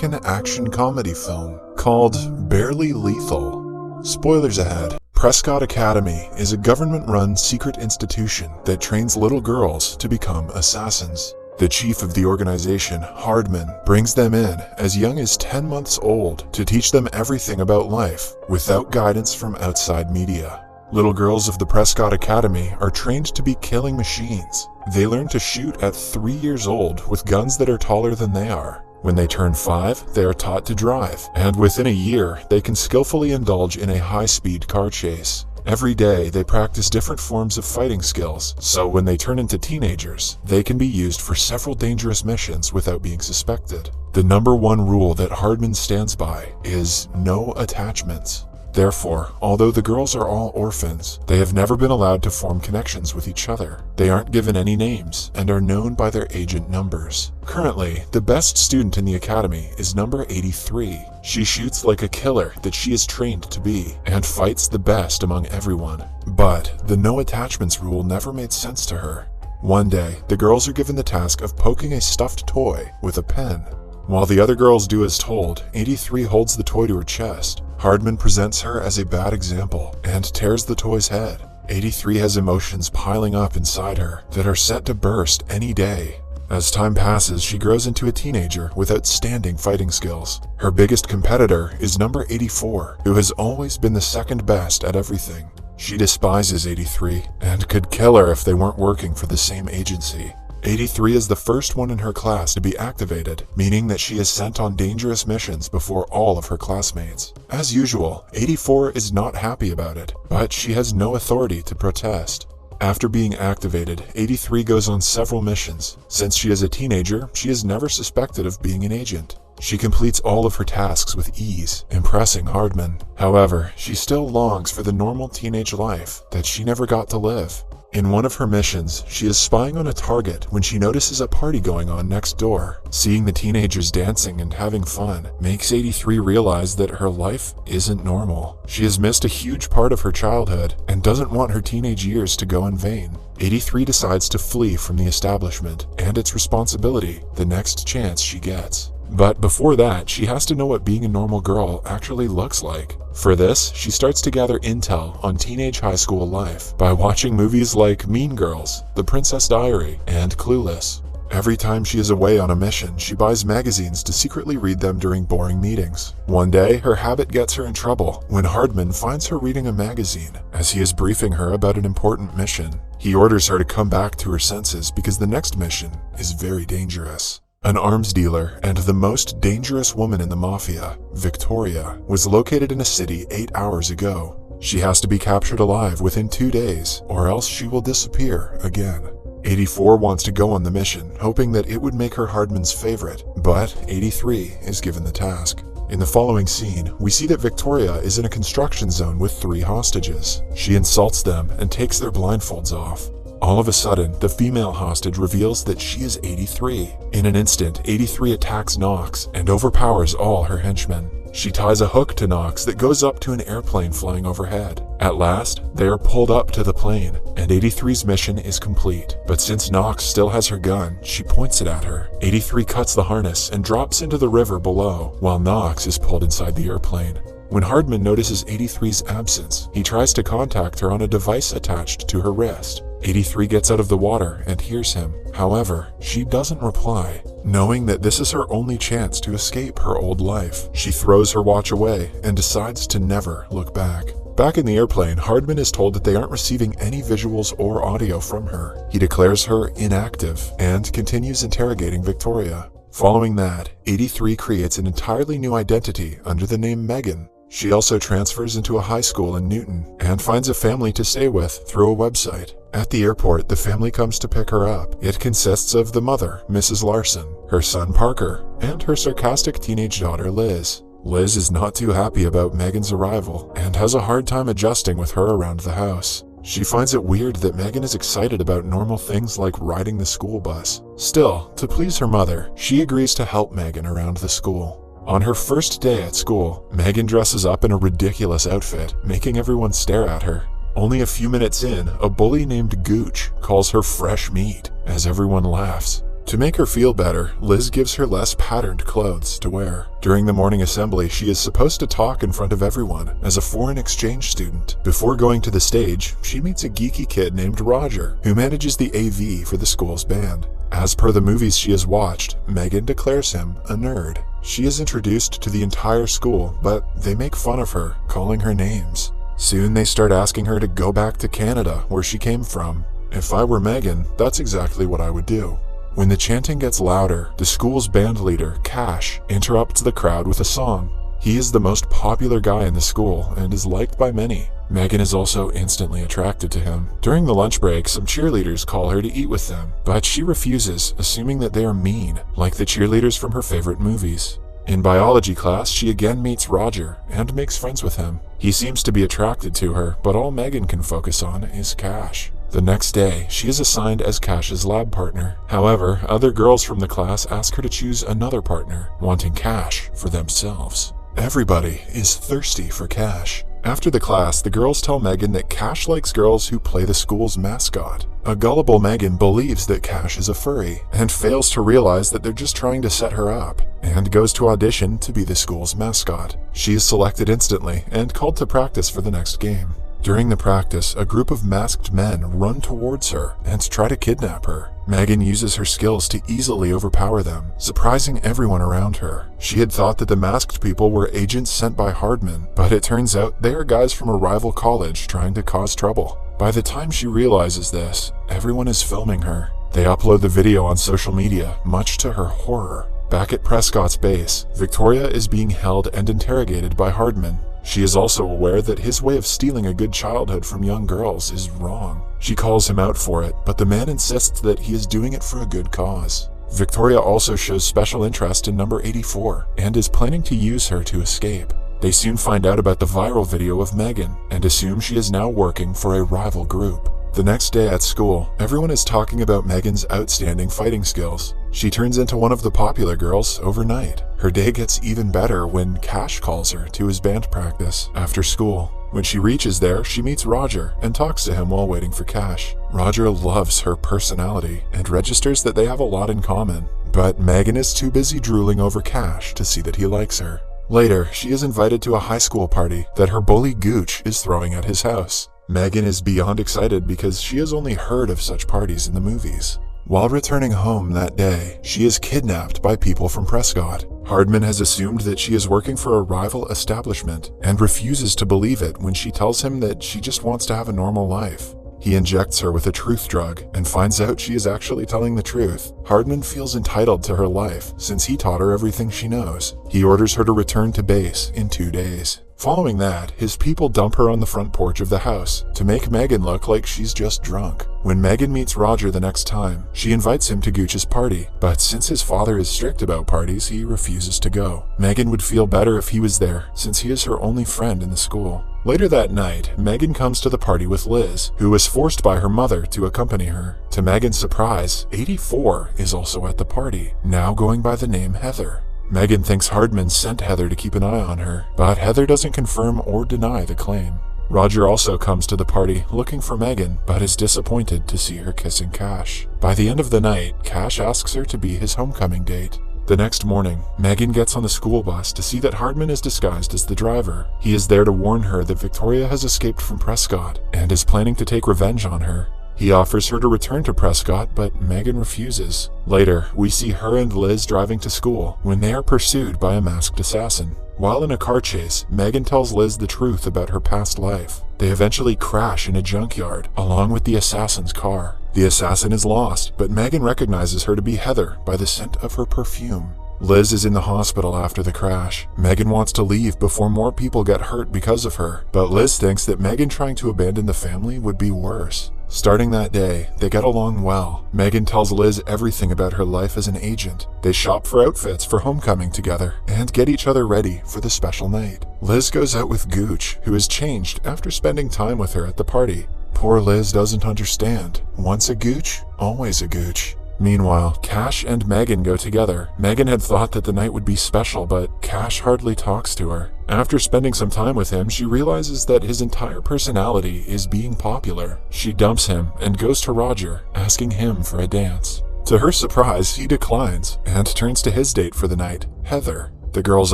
American action comedy film called Barely Lethal. Spoilers ahead. Prescott Academy is a government-run secret institution that trains little girls to become assassins. The chief of the organization, Hardman, brings them in as young as 10 months old to teach them everything about life without guidance from outside media. Little girls of the Prescott Academy are trained to be killing machines. They learn to shoot at 3 years old with guns that are taller than they are. When they turn 5, they are taught to drive, and within a year, they can skillfully indulge in a high-speed car chase. Every day, they practice different forms of fighting skills, so when they turn into teenagers, they can be used for several dangerous missions without being suspected. The #1 rule that Hardman stands by is no attachments. Therefore, although the girls are all orphans, they have never been allowed to form connections with each other. They aren't given any names and are known by their agent numbers. Currently, the best student in the academy is number 83. She shoots like a killer that she is trained to be, and fights the best among everyone. But the no attachments rule never made sense to her. One day, the girls are given the task of poking a stuffed toy with a pen. While the other girls do as told, 83 holds the toy to her chest. Hardman presents her as a bad example and tears the toy's head. 83 has emotions piling up inside her that are set to burst any day. As time passes, she grows into a teenager with outstanding fighting skills. Her biggest competitor is number 84, who has always been the second best at everything. She despises 83 and could kill her if they weren't working for the same agency. 83 is the first one in her class to be activated, meaning that she is sent on dangerous missions before all of her classmates. As usual, 84 is not happy about it, but she has no authority to protest. After being activated, 83 goes on several missions. Since she is a teenager, she is never suspected of being an agent. She completes all of her tasks with ease, impressing Hardman. However, she still longs for the normal teenage life that she never got to live. In one of her missions, she is spying on a target when she notices a party going on next door. Seeing the teenagers dancing and having fun makes 83 realize that her life isn't normal. She has missed a huge part of her childhood and doesn't want her teenage years to go in vain. 83 decides to flee from the establishment and its responsibility the next chance she gets. But before that, she has to know what being a normal girl actually looks like. For this, she starts to gather intel on teenage high school life by watching movies like Mean Girls, The Princess Diary, and Clueless. Every time she is away on a mission, she buys magazines to secretly read them during boring meetings. One day, her habit gets her in trouble when Hardman finds her reading a magazine as he is briefing her about an important mission. He orders her to come back to her senses because the next mission is very dangerous. An arms dealer and the most dangerous woman in the mafia, Victoria, was located in a city 8 hours ago. She has to be captured alive within 2 days, or else she will disappear again. 84 wants to go on the mission, hoping that it would make her Hardman's favorite, but 83 is given the task. In the following scene, we see that Victoria is in a construction zone with 3 hostages. She insults them and takes their blindfolds off. All of a sudden, the female hostage reveals that she is 83. In an instant, 83 attacks Knox and overpowers all her henchmen. She ties a hook to Knox that goes up to an airplane flying overhead. At last, they are pulled up to the plane, and 83's mission is complete. But since Knox still has her gun, she points it at her. 83 cuts the harness and drops into the river below, while Knox is pulled inside the airplane. When Hardman notices 83's absence, he tries to contact her on a device attached to her wrist. 83 gets out of the water and hears him. However, she doesn't reply. Knowing that this is her only chance to escape her old life, she throws her watch away and decides to never look back. Back in the airplane, Hardman is told that they aren't receiving any visuals or audio from her. He declares her inactive and continues interrogating Victoria. Following that, 83 creates an entirely new identity under the name Megan. She also transfers into a high school in Newton and finds a family to stay with through a website. At the airport, the family comes to pick her up. It consists of the mother, Mrs. Larson, her son Parker, and her sarcastic teenage daughter Liz. Liz is not too happy about Megan's arrival and has a hard time adjusting with her around the house. She finds it weird that Megan is excited about normal things like riding the school bus. Still, to please her mother, she agrees to help Megan around the school. On her first day at school, Megan dresses up in a ridiculous outfit, making everyone stare at her. Only a few minutes in, a bully named Gooch calls her fresh meat, as everyone laughs. To make her feel better, Liz gives her less patterned clothes to wear. During the morning assembly, she is supposed to talk in front of everyone as a foreign exchange student. Before going to the stage, she meets a geeky kid named Roger, who manages the AV for the school's band. As per the movies she has watched, Megan declares him a nerd. She is introduced to the entire school, but they make fun of her, calling her names. Soon they start asking her to go back to Canada, where she came from. If I were Megan, that's exactly what I would do. When the chanting gets louder, the school's band leader, Cash, interrupts the crowd with a song. He is the most popular guy in the school and is liked by many. Megan is also instantly attracted to him. During the lunch break, some cheerleaders call her to eat with them, but she refuses, assuming that they are mean, like the cheerleaders from her favorite movies. In biology class, she again meets Roger and makes friends with him. He seems to be attracted to her, but all Megan can focus on is Cash. The next day, she is assigned as Cash's lab partner. However, other girls from the class ask her to choose another partner, wanting Cash for themselves. Everybody is thirsty for Cash. After the class, the girls tell Megan that Cash likes girls who play the school's mascot. A gullible Megan believes that Cash is a furry and fails to realize that they're just trying to set her up, and goes to audition to be the school's mascot. She is selected instantly and called to practice for the next game. During the practice, a group of masked men run towards her and try to kidnap her. Megan uses her skills to easily overpower them, surprising everyone around her. She had thought that the masked people were agents sent by Hardman, but it turns out they are guys from a rival college trying to cause trouble. By the time she realizes this, everyone is filming her. They upload the video on social media, much to her horror. Back at Prescott's base, Victoria is being held and interrogated by Hardman. She is also aware that his way of stealing a good childhood from young girls is wrong. She calls him out for it, but the man insists that he is doing it for a good cause. Victoria also shows special interest in number 84 and is planning to use her to escape. They soon find out about the viral video of Megan and assume she is now working for a rival group. The next day at school, everyone is talking about Megan's outstanding fighting skills. She turns into one of the popular girls overnight. Her day gets even better when Cash calls her to his band practice after school. When she reaches there, she meets Roger and talks to him while waiting for Cash. Roger loves her personality and registers that they have a lot in common, but Megan is too busy drooling over Cash to see that he likes her. Later, she is invited to a high school party that her bully Gooch is throwing at his house. Megan is beyond excited because she has only heard of such parties in the movies. While returning home that day, she is kidnapped by people from Prescott. Hardman has assumed that she is working for a rival establishment and refuses to believe it when she tells him that she just wants to have a normal life. He injects her with a truth drug and finds out she is actually telling the truth. Hardman feels entitled to her life since he taught her everything she knows. He orders her to return to base in 2 days. Following that, his people dump her on the front porch of the house to make Megan look like she's just drunk. When Megan meets Roger the next time, she invites him to Gooch's party, but since his father is strict about parties, he refuses to go. Megan would feel better if he was there, since he is her only friend in the school. Later that night, Megan comes to the party with Liz, who was forced by her mother to accompany her. To Megan's surprise, 84 is also at the party, now going by the name Heather. Megan thinks Hardman sent Heather to keep an eye on her, but Heather doesn't confirm or deny the claim. Roger also comes to the party looking for Megan, but is disappointed to see her kissing Cash. By the end of the night, Cash asks her to be his homecoming date. The next morning, Megan gets on the school bus to see that Hardman is disguised as the driver. He is there to warn her that Victoria has escaped from Prescott and is planning to take revenge on her. He offers her to return to Prescott, but Megan refuses. Later, we see her and Liz driving to school when they are pursued by a masked assassin. While in a car chase, Megan tells Liz the truth about her past life. They eventually crash in a junkyard, along with the assassin's car. The assassin is lost, but Megan recognizes her to be Heather by the scent of her perfume. Liz is in the hospital after the crash. Megan wants to leave before more people get hurt because of her, but Liz thinks that Megan trying to abandon the family would be worse. Starting that day, they get along well. Megan tells Liz everything about her life as an agent. They shop for outfits for homecoming together and get each other ready for the special night. Liz goes out with Gooch, who has changed after spending time with her at the party. Poor Liz doesn't understand. Once a Gooch, always a Gooch. Meanwhile, Cash and Megan go together. Megan had thought that the night would be special, but Cash hardly talks to her. After spending some time with him, she realizes that his entire personality is being popular. She dumps him and goes to Roger, asking him for a dance. To her surprise, he declines and turns to his date for the night, Heather. The girls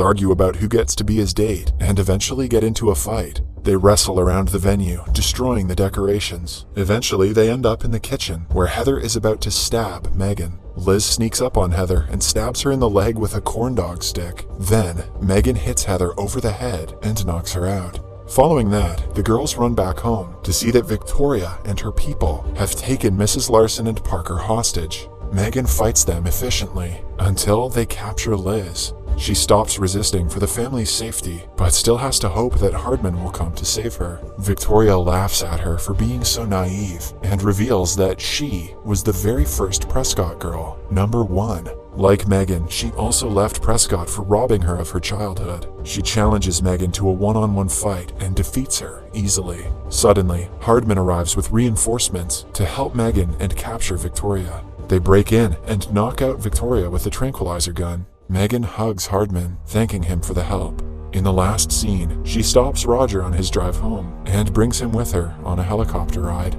argue about who gets to be his date and eventually get into a fight. They wrestle around the venue, destroying the decorations. Eventually, they end up in the kitchen, where Heather is about to stab Megan. Liz sneaks up on Heather and stabs her in the leg with a corn dog stick. Then, Megan hits Heather over the head and knocks her out. Following that, the girls run back home to see that Victoria and her people have taken Mrs. Larson and Parker hostage. Megan fights them efficiently until they capture Liz. She stops resisting for the family's safety, but still has to hope that Hardman will come to save her. Victoria laughs at her for being so naive and reveals that she was the very first Prescott girl, number 1. Like Megan, she also left Prescott for robbing her of her childhood. She challenges Megan to a one-on-one fight and defeats her easily. Suddenly, Hardman arrives with reinforcements to help Megan and capture Victoria. They break in and knock out Victoria with a tranquilizer gun. Megan hugs Hardman, thanking him for the help. In the last scene, she stops Roger on his drive home and brings him with her on a helicopter ride.